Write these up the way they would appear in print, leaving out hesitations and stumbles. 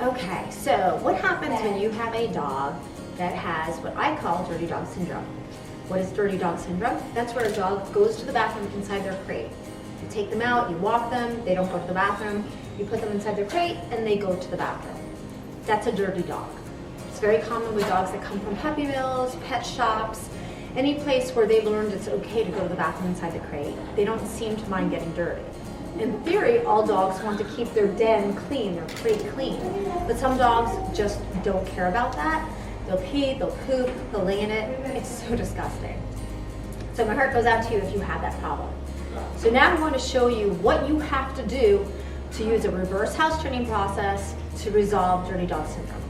Okay, so what happens when you have a dog that has what I call dirty dog syndrome? What is dirty dog syndrome? That's where a dog goes to the bathroom inside their crate. You take them out, you walk them, they don't go to the bathroom, you put them inside their crate and they go to the bathroom. That's a dirty dog. It's very common with dogs that come from puppy mills, pet shops, any place where they learned it's okay to go to the bathroom inside the crate. They don't seem to mind getting dirty. In theory, all dogs want to keep their den clean, their crate clean. But some dogs just don't care about that. They'll pee, they'll poop, they'll lay in it. It's so disgusting. So my heart goes out to you if you have that problem. So now I'm going to show you what you have to do to use a reverse house training process to resolve dirty dog syndrome.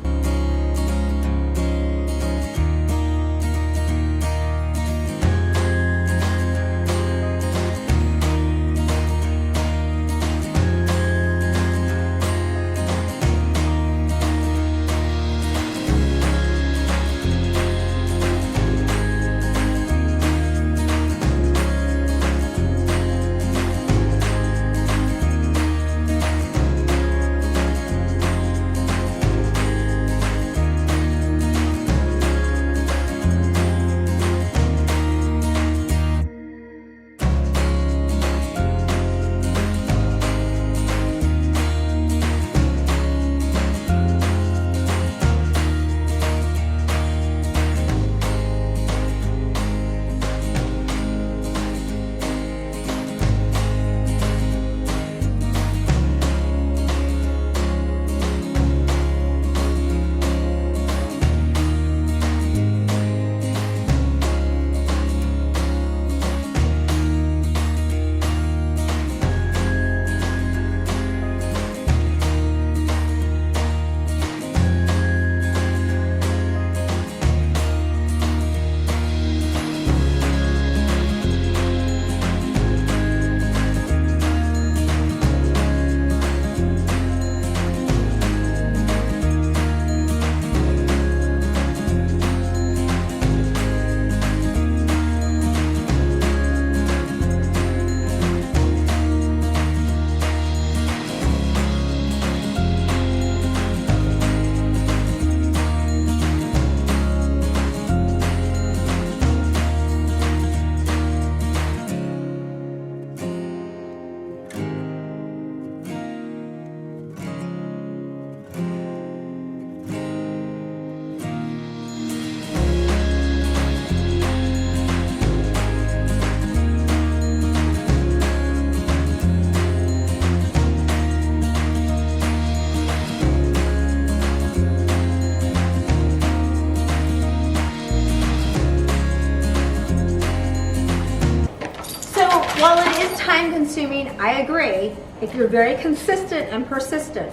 While it is time consuming, I agree, if you're very consistent and persistent.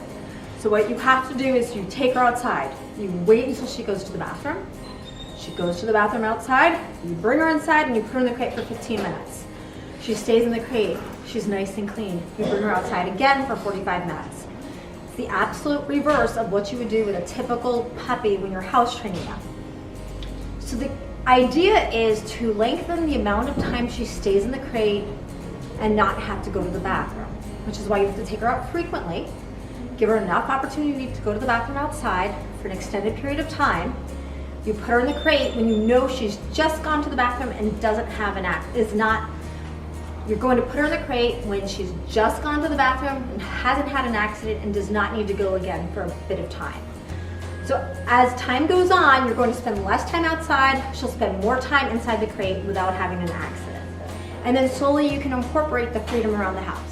So what you have to do is you take her outside. You wait until she goes to the bathroom. She goes to the bathroom outside. You bring her inside and you put her in the crate for 15 minutes. She stays in the crate. She's nice and clean. You bring her outside again for 45 minutes. It's the absolute reverse of what you would do with a typical puppy when you're house training them. So the idea is to lengthen the amount of time she stays in the crate and not have to go to the bathroom, which is why you have to take her out frequently, give her enough opportunity to go to the bathroom outside for an extended period of time. You put her in the crate when you know she's just gone to the bathroom and doesn't have you're going to put her in the crate when she's just gone to the bathroom and hasn't had an accident and does not need to go again for a bit of time. So as time goes on, you're going to spend less time outside. She'll spend more time inside the crate without having an accident. And then slowly you can incorporate the freedom around the house.